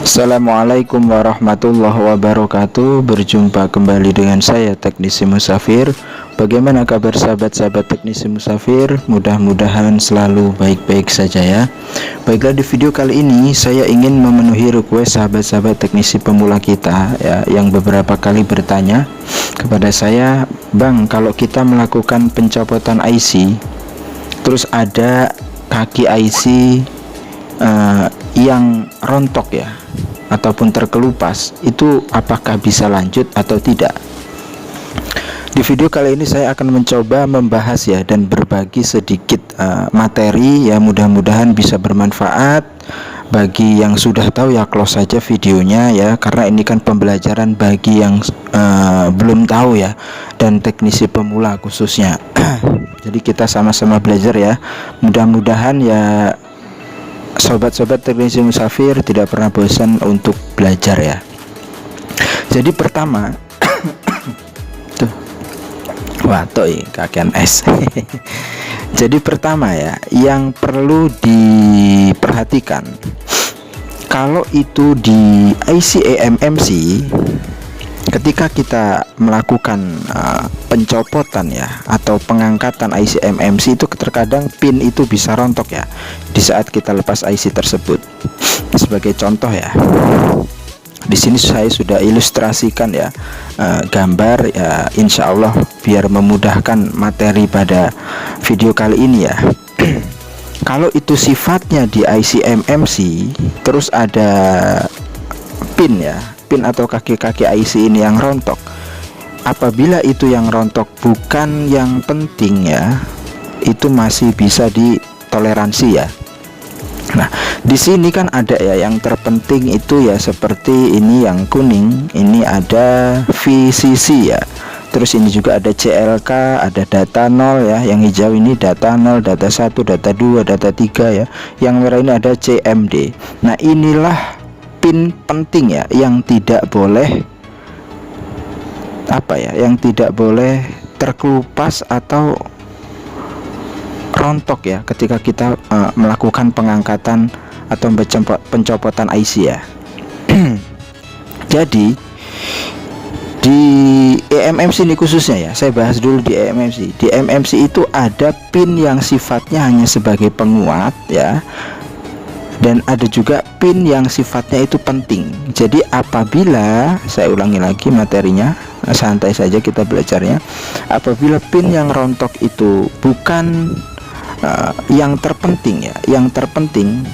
Assalamualaikum warahmatullahi wabarakatuh. Berjumpa kembali dengan saya Teknisi Musafir. Bagaimana kabar sahabat-sahabat Teknisi Musafir? Mudah-mudahan selalu baik-baik saja ya. Baiklah, di video kali ini saya ingin memenuhi request sahabat-sahabat teknisi pemula kita ya, yang beberapa kali bertanya kepada saya, "Bang, kalau kita melakukan pencopotan IC, terus ada kaki IC yang rontok ya, ataupun terkelupas, itu apakah bisa lanjut atau tidak?" Di video kali ini saya akan mencoba membahas ya, dan berbagi sedikit materi ya, mudah-mudahan bisa bermanfaat. Bagi yang sudah tahu ya close saja videonya ya, karena ini kan pembelajaran bagi yang belum tahu ya, dan teknisi pemula khususnya. Jadi kita sama-sama belajar ya, mudah-mudahan ya sobat-sobat teknisi musafir tidak pernah bosan untuk belajar ya. Jadi pertama tuh, watoi kakian es. Jadi pertama ya, yang perlu diperhatikan, kalau itu di IC eMMC, ketika kita melakukan pencopotan ya, atau pengangkatan IC eMMC, itu terkadang pin itu bisa rontok ya di saat kita lepas IC tersebut. Sebagai contoh ya, di sini saya sudah ilustrasikan ya, gambar ya, insya Allah biar memudahkan materi pada video kali ini ya. Kalau itu sifatnya di IC eMMC, terus ada pin ya, pin atau kaki-kaki IC ini yang rontok. Apabila itu yang rontok bukan yang penting ya, itu masih bisa ditoleransi ya. Nah, di sini kan ada ya yang terpenting itu ya, seperti ini yang kuning, ini ada VCC ya. Terus ini juga ada CLK, ada data 0 ya, yang hijau ini data 0, data 1, data 2, data 3 ya. Yang merah ini ada CMD. Nah, inilah pin penting ya, yang tidak boleh yang tidak boleh terkelupas atau rontok ya ketika kita melakukan pengangkatan atau pencopotan IC ya. Jadi di eMMC ini khususnya ya, saya bahas dulu di eMMC. Di eMMC itu ada pin yang sifatnya hanya sebagai penguat ya, dan ada juga pin yang sifatnya itu penting. Jadi apabila, saya ulangi lagi materinya, santai saja kita belajarnya. Apabila pin yang rontok itu bukan yang terpenting ya, yang terpenting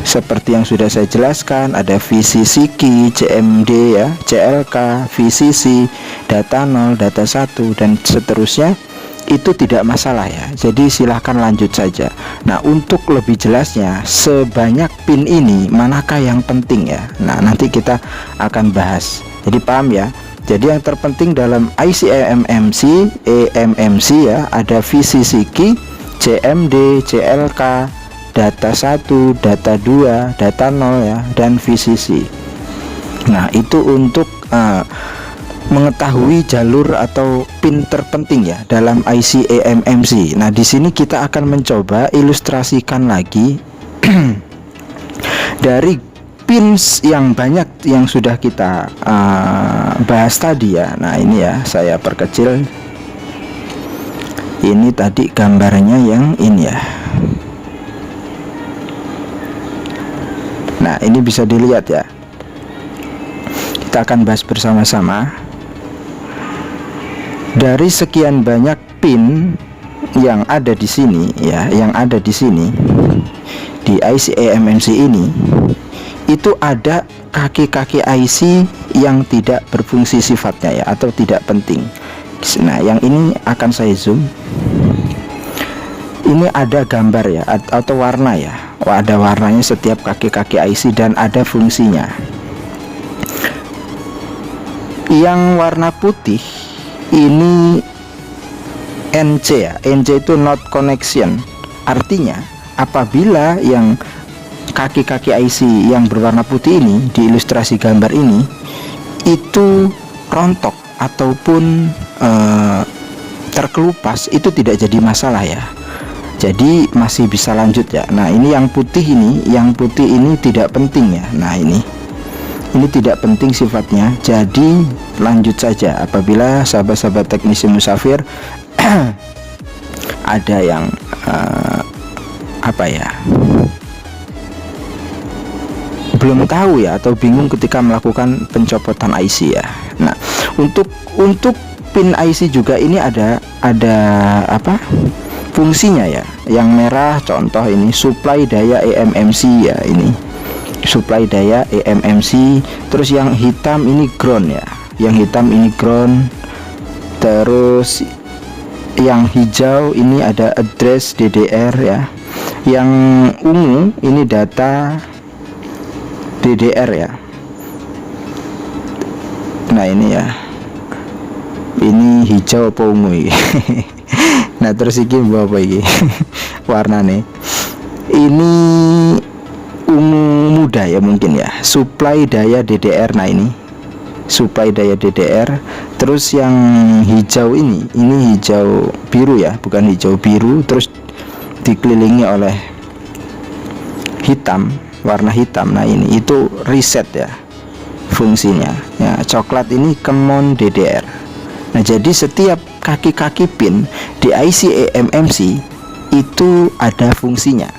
seperti yang sudah saya jelaskan, ada VCC key, CMD ya, CLK, VCC, data 0, data 1 dan seterusnya, itu tidak masalah ya. Jadi silahkan lanjut saja. Nah, untuk lebih jelasnya, sebanyak pin ini manakah yang penting ya? Nah, nanti kita akan bahas. Jadi paham ya. Jadi yang terpenting dalam IC eMMC ya, ada VCC key, CMD, CLK, data 1, data 2, data 0 ya, dan VCC. Nah, itu untuk mengetahui jalur atau pin terpenting ya dalam IC eMMC. Nah, di sini kita akan mencoba ilustrasikan lagi dari pins yang banyak yang sudah kita bahas tadi ya. Nah, ini ya, saya perkecil. Ini tadi gambarnya yang ini ya. Nah, ini bisa dilihat ya. Kita akan bahas bersama-sama. Dari sekian banyak pin yang ada di sini ya, yang ada di sini di IC eMMC ini, itu ada kaki-kaki IC yang tidak berfungsi sifatnya ya, atau tidak penting. Nah, yang ini akan saya zoom. Ini ada gambar ya, atau warna ya. Ada warnanya setiap kaki-kaki IC dan ada fungsinya. Yang warna putih ini NC ya. NC itu not connection. Artinya apabila yang kaki-kaki IC yang berwarna putih ini di ilustrasi gambar ini itu rontok ataupun terkelupas, itu tidak jadi masalah ya. Jadi masih bisa lanjut ya. Nah, ini yang putih ini tidak penting ya. Nah, ini ini tidak penting sifatnya. Jadi lanjut saja apabila sahabat-sahabat teknisi musafir ada yang belum tahu ya, atau bingung ketika melakukan pencopotan IC ya. Nah, untuk pin IC juga ini ada fungsinya ya. Yang merah contoh ini supply daya eMMC ya, ini supply daya eMMC. Terus yang hitam ini ground ya, yang hitam ini ground. Terus yang hijau ini ada address DDR ya. Yang ungu ini data DDR ya. Nah ini ya, ini hijau apa ungu ini? Nah terus ini apa ini? Warnanya ini ungu muda ya mungkin ya, supply daya DDR. Nah ini supply daya DDR. Terus yang hijau ini hijau biru ya, bukan hijau biru, terus dikelilingi oleh hitam, warna hitam. Nah ini itu reset ya fungsinya ya. Coklat ini common DDR. Nah jadi setiap kaki-kaki pin di IC eMMC itu ada fungsinya.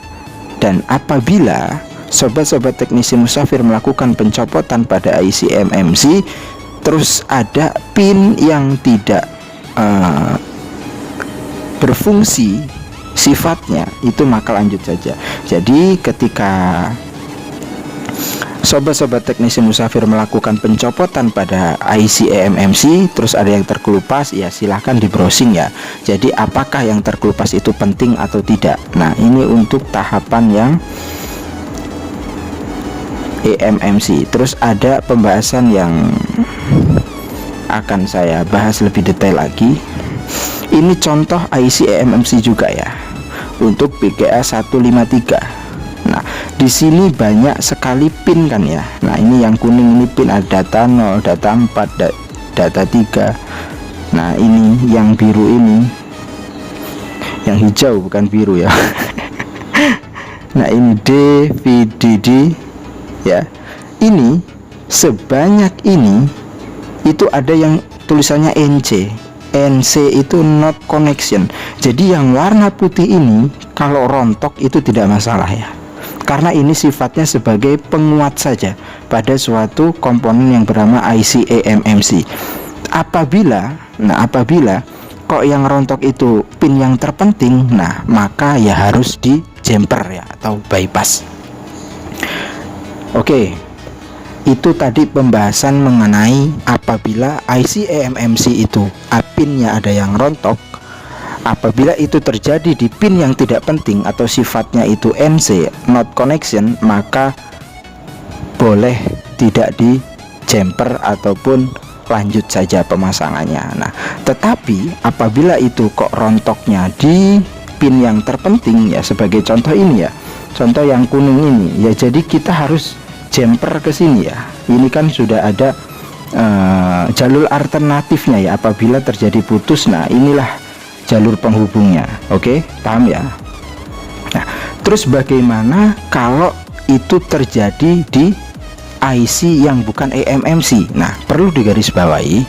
Dan apabila sobat-sobat teknisi musafir melakukan pencopotan pada IC eMMC, terus ada pin yang tidak berfungsi sifatnya, itu maka lanjut saja. Jadi ketika sobat-sobat teknisi musafir melakukan pencopotan pada IC eMMC terus ada yang terkelupas, ya silahkan di browsing ya. Jadi apakah yang terkelupas itu penting atau tidak. Nah ini untuk tahapan yang eMMC. Terus ada pembahasan yang akan saya bahas lebih detail lagi. Ini contoh IC eMMC juga ya, untuk PGA 153. Nah, di sini banyak sekali pin kan ya. Nah, ini yang kuning ini pin ada data 0, data 4, data 3. Nah, ini yang biru ini, yang hijau bukan biru ya. Nah, ini DVDD ya. Ini sebanyak ini itu ada yang tulisannya NC. NC itu not connection. Jadi yang warna putih ini kalau rontok itu tidak masalah ya, karena ini sifatnya sebagai penguat saja pada suatu komponen yang bernama IC eMMC. Apabila kok yang rontok itu pin yang terpenting, nah maka ya harus di jumper ya, atau bypass. Oke, itu tadi pembahasan mengenai apabila IC eMMC itu pinnya ada yang rontok. Apabila itu terjadi di pin yang tidak penting atau sifatnya itu NC not connection, maka boleh tidak di jumper ataupun lanjut saja pemasangannya. Nah, tetapi apabila itu kok rontoknya di pin yang terpenting ya, sebagai contoh ini ya, contoh yang kuning ini ya, jadi kita harus jumper ke sini ya. Ini kan sudah ada jalur alternatifnya ya apabila terjadi putus. Nah, inilah jalur penghubungnya. Oke, paham ya? Nah, terus bagaimana kalau itu terjadi di IC yang bukan eMMC? Nah, perlu digarisbawahi,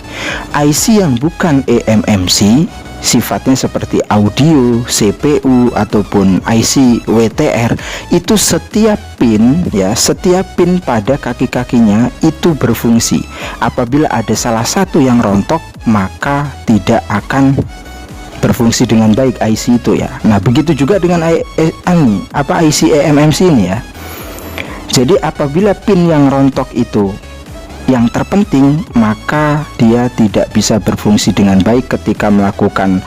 IC yang bukan eMMC sifatnya seperti audio, CPU ataupun IC WTR, itu setiap pin ya, setiap pin pada kaki-kakinya itu berfungsi. Apabila ada salah satu yang rontok, maka tidak akan berfungsi dengan baik IC itu ya. Nah, begitu juga dengan IC eMMC ini ya. Jadi apabila pin yang rontok itu yang terpenting, maka dia tidak bisa berfungsi dengan baik ketika melakukan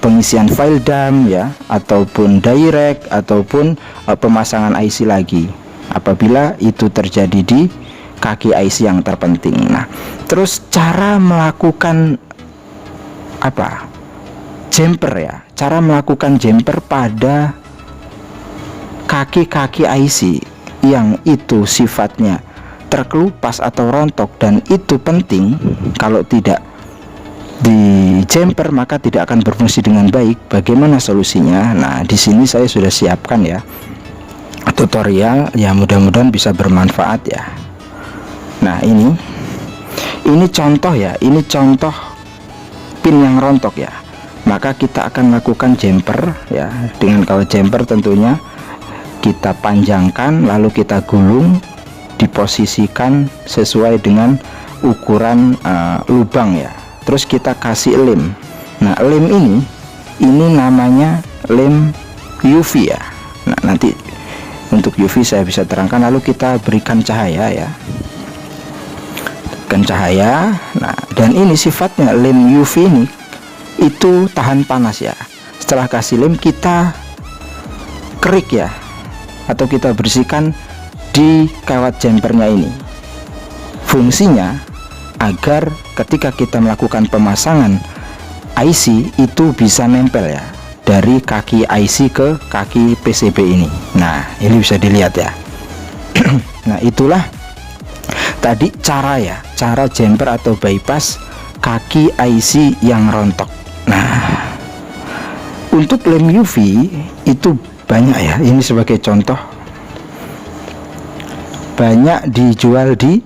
pengisian file dump ya, ataupun direct, ataupun pemasangan IC lagi apabila itu terjadi di kaki IC yang terpenting. Nah, terus cara melakukan jumper ya, cara melakukan jumper pada kaki-kaki IC yang itu sifatnya terkelupas atau rontok dan itu penting. Kalau tidak di jumper maka tidak akan berfungsi dengan baik. Bagaimana solusinya? Nah, di sini saya sudah siapkan ya tutorial ya, mudah-mudahan bisa bermanfaat ya. Nah, ini contoh ya, ini contoh pin yang rontok ya. Maka kita akan lakukan jumper ya. Dengan kawat jumper tentunya kita panjangkan, lalu kita gulung, diposisikan sesuai dengan ukuran lubang ya. Terus kita kasih lem. Nah, lem ini namanya lem UV ya. Nah, nanti untuk UV saya bisa terangkan. Lalu kita berikan cahaya ya, berikan cahaya. Nah, dan ini sifatnya lem UV ini itu tahan panas ya. Setelah kasih lem, kita kerik ya, atau kita bersihkan di kawat jumpernya ini. Fungsinya agar ketika kita melakukan pemasangan IC itu bisa nempel ya, dari kaki IC ke kaki PCB ini. Nah, ini bisa dilihat ya. Nah, itulah tadi cara jumper atau bypass kaki IC yang rontok. Nah, untuk lem UV itu banyak ya, ini sebagai contoh, banyak dijual di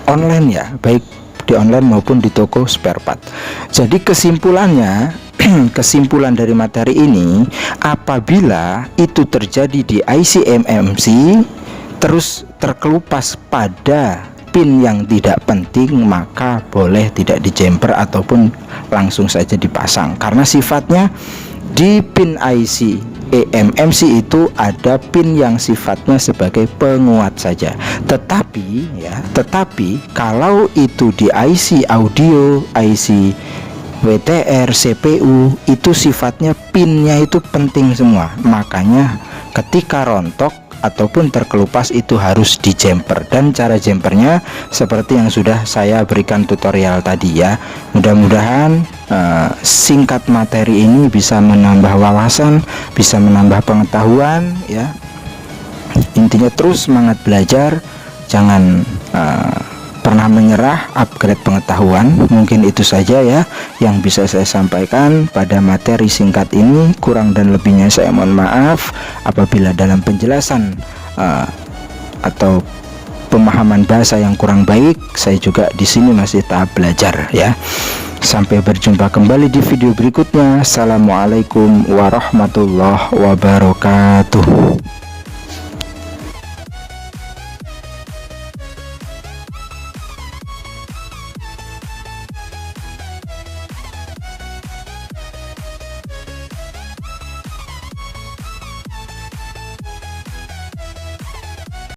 online ya, baik di online maupun di toko spare part. Jadi kesimpulannya, kesimpulan dari materi ini, apabila itu terjadi di IC MMC terus terkelupas pada pin yang tidak penting, maka boleh tidak di jumper ataupun langsung saja dipasang, karena sifatnya di pin IC eMMC itu ada pin yang sifatnya sebagai penguat saja. Tetapi kalau itu di IC audio, IC WTR, CPU, itu sifatnya pinnya itu penting semua. Makanya ketika rontok ataupun terkelupas itu harus di jumper. Dan cara jumpernya seperti yang sudah saya berikan tutorial tadi ya. Mudah-mudahan singkat materi ini bisa menambah wawasan, bisa menambah pengetahuan ya. Intinya terus semangat belajar, jangan pernah menyerah, upgrade pengetahuan. Mungkin itu saja ya yang bisa saya sampaikan pada materi singkat ini. Kurang dan lebihnya saya mohon maaf apabila dalam penjelasan atau pemahaman bahasa yang kurang baik. Saya juga di sini masih tahap belajar ya. Sampai berjumpa kembali di video berikutnya. Assalamualaikum warahmatullahi wabarakatuh.